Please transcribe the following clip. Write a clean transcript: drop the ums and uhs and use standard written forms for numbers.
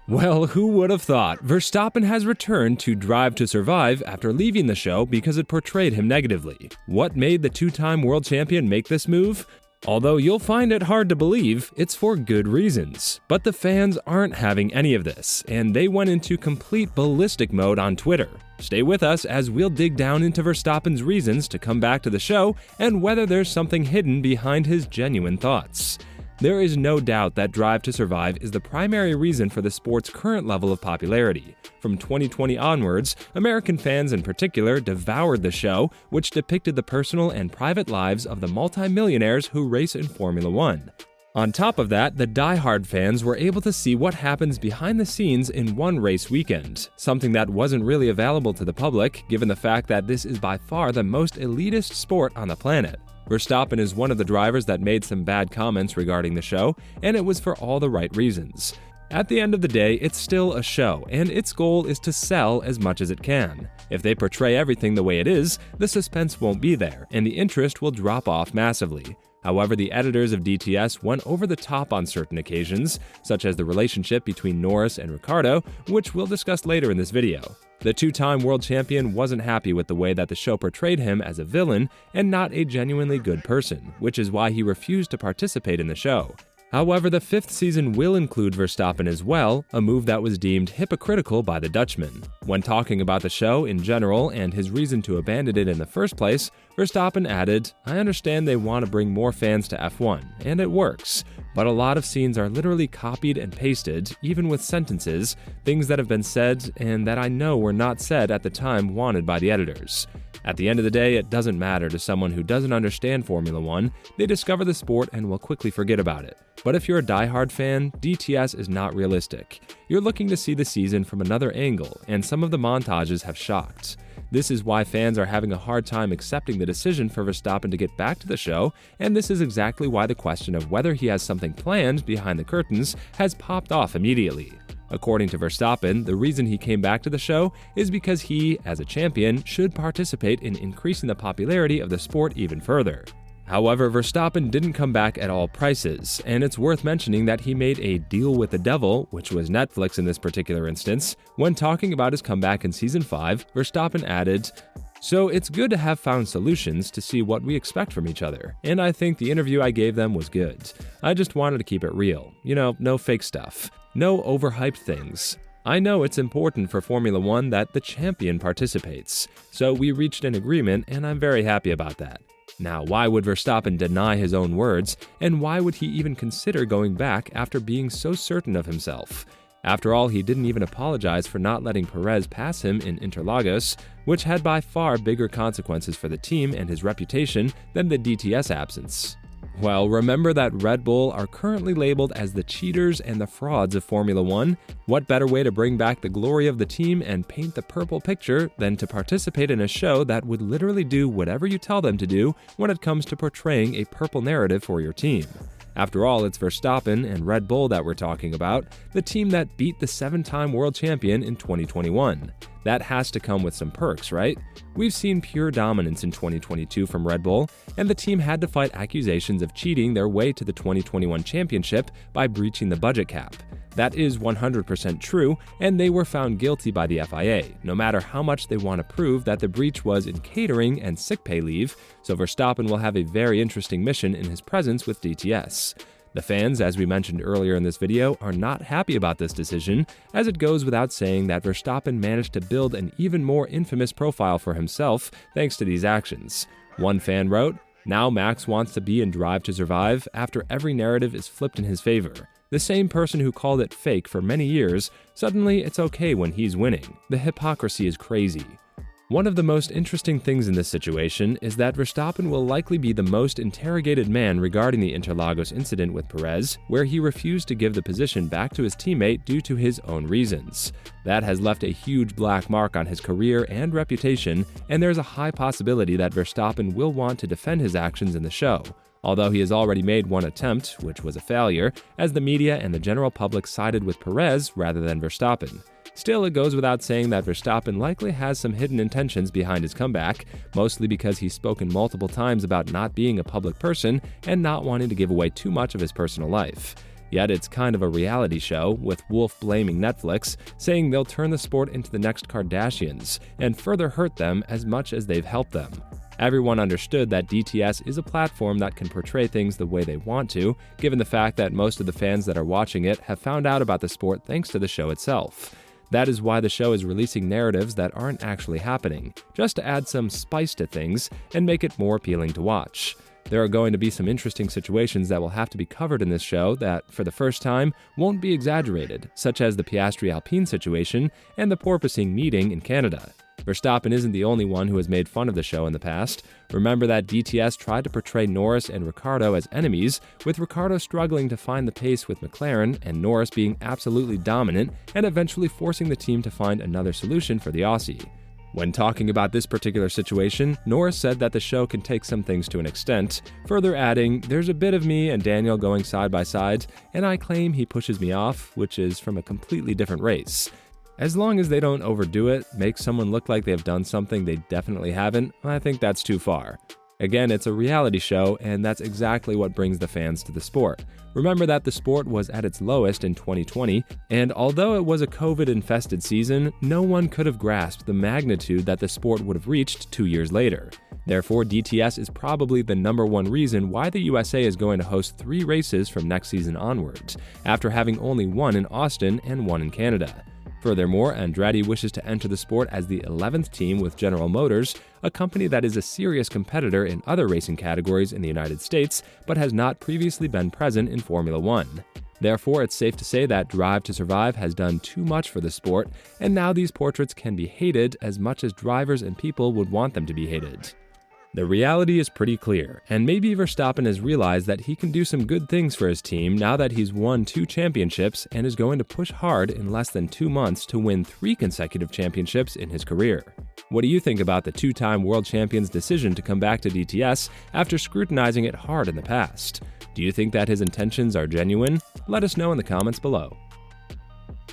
Well, who would have thought? Verstappen has returned to Drive to Survive after leaving the show because it portrayed him negatively. What made the two-time world champion make this move? Although you'll find it hard to believe, it's for good reasons. But the fans aren't having any of this, and they went into complete ballistic mode on Twitter. Stay with us as we'll dig down into Verstappen's reasons to come back to the show and whether there's something hidden behind his genuine thoughts. There is no doubt that Drive to Survive is the primary reason for the sport's current level of popularity. From 2020 onwards, American fans in particular devoured the show, which depicted the personal and private lives of the multi-millionaires who race in Formula One. On top of that, the diehard fans were able to see what happens behind the scenes in one race weekend, something that wasn't really available to the public, given the fact that this is by far the most elitist sport on the planet. Verstappen is one of the drivers that made some bad comments regarding the show, and it was for all the right reasons. At the end of the day, it's still a show, and its goal is to sell as much as it can. If they portray everything the way it is, the suspense won't be there, and the interest will drop off massively. However, the editors of DTS went over the top on certain occasions, such as the relationship between Norris and Ricciardo, which we'll discuss later in this video. The two-time world champion wasn't happy with the way that the show portrayed him as a villain and not a genuinely good person, which is why he refused to participate in the show. However, the fifth season will include Verstappen as well, a move that was deemed hypocritical by the Dutchman. When talking about the show in general and his reason to abandon it in the first place, Verstappen added, "I understand they want to bring more fans to F1, and it works, but a lot of scenes are literally copied and pasted, even with sentences, things that have been said and that I know were not said at the time wanted by the editors. At the end of the day, it doesn't matter to someone who doesn't understand Formula One. They discover the sport and will quickly forget about it. But if you're a diehard fan, DTS is not realistic. You're looking to see the season from another angle, and some of the montages have shocked. This is why fans are having a hard time accepting the decision for Verstappen to get back to the show, and this is exactly why the question of whether he has something planned behind the curtains has popped off immediately. According to Verstappen, the reason he came back to the show is because he, as a champion, should participate in increasing the popularity of the sport even further. However, Verstappen didn't come back at all prices, and it's worth mentioning that he made a deal with the devil, which was Netflix in this particular instance. When talking about his comeback in Season 5, Verstappen added, "So it's good to have found solutions to see what we expect from each other, and I think the interview I gave them was good. I just wanted to keep it real. No fake stuff. No overhyped things. I know it's important for Formula One that the champion participates, so we reached an agreement and I'm very happy about that." Now, why would Verstappen deny his own words, and why would he even consider going back after being so certain of himself? After all, he didn't even apologize for not letting Perez pass him in Interlagos, which had by far bigger consequences for the team and his reputation than the DTS absence. Well, remember that Red Bull are currently labeled as the cheaters and the frauds of Formula One? What better way to bring back the glory of the team and paint the purple picture than to participate in a show that would literally do whatever you tell them to do when it comes to portraying a purple narrative for your team? After all, it's Verstappen and Red Bull that we're talking about, the team that beat the 7-time world champion in 2021. That has to come with some perks, right? We've seen pure dominance in 2022 from Red Bull, and the team had to fight accusations of cheating their way to the 2021 championship by breaching the budget cap. That is 100% true, and they were found guilty by the FIA, no matter how much they want to prove that the breach was in catering and sick pay leave, so Verstappen will have a very interesting mission in his presence with DTS. The fans, as we mentioned earlier in this video, are not happy about this decision, as it goes without saying that Verstappen managed to build an even more infamous profile for himself thanks to these actions. One fan wrote, "Now Max wants to be in Drive to Survive after every narrative is flipped in his favor. The same person who called it fake for many years, suddenly it's okay when he's winning. The hypocrisy is crazy." One of the most interesting things in this situation is that Verstappen will likely be the most interrogated man regarding the Interlagos incident with Perez, where he refused to give the position back to his teammate due to his own reasons. That has left a huge black mark on his career and reputation, and there's a high possibility that Verstappen will want to defend his actions in the show. Although he has already made one attempt, which was a failure, as the media and the general public sided with Perez rather than Verstappen. Still, it goes without saying that Verstappen likely has some hidden intentions behind his comeback, mostly because he's spoken multiple times about not being a public person and not wanting to give away too much of his personal life. Yet it's kind of a reality show, with Wolf blaming Netflix, saying they'll turn the sport into the next Kardashians, and further hurt them as much as they've helped them. Everyone understood that DTS is a platform that can portray things the way they want to, given the fact that most of the fans that are watching it have found out about the sport thanks to the show itself. That is why the show is releasing narratives that aren't actually happening, just to add some spice to things and make it more appealing to watch. There are going to be some interesting situations that will have to be covered in this show that, for the first time, won't be exaggerated, such as the Piastri Alpine situation and the porpoising meeting in Canada. Verstappen isn't the only one who has made fun of the show in the past. Remember that DTS tried to portray Norris and Ricciardo as enemies, with Ricciardo struggling to find the pace with McLaren and Norris being absolutely dominant and eventually forcing the team to find another solution for the Aussie. When talking about this particular situation, Norris said that the show can take some things to an extent, further adding, "There's a bit of me and Daniel going side by side, and I claim he pushes me off, which is from a completely different race. As long as they don't overdo it, make someone look like they've done something they definitely haven't, I think that's too far." Again, it's a reality show, and that's exactly what brings the fans to the sport. Remember that the sport was at its lowest in 2020, and although it was a COVID-infested season, no one could have grasped the magnitude that the sport would have reached 2 years later. Therefore, DTS is probably the #1 reason why the USA is going to host 3 races from next season onwards, after having only 1 in Austin and 1 in Canada. Furthermore, Andretti wishes to enter the sport as the 11th team with General Motors, a company that is a serious competitor in other racing categories in the United States, but has not previously been present in Formula One. Therefore, it's safe to say that Drive to Survive has done too much for the sport, and now these portraits can be hated as much as drivers and people would want them to be hated. The reality is pretty clear, and maybe Verstappen has realized that he can do some good things for his team now that he's won 2 championships and is going to push hard in less than 2 months to win 3 consecutive championships in his career. What do you think about the 2-time world champion's decision to come back to DTS after scrutinizing it hard in the past? Do you think that his intentions are genuine? Let us know in the comments below.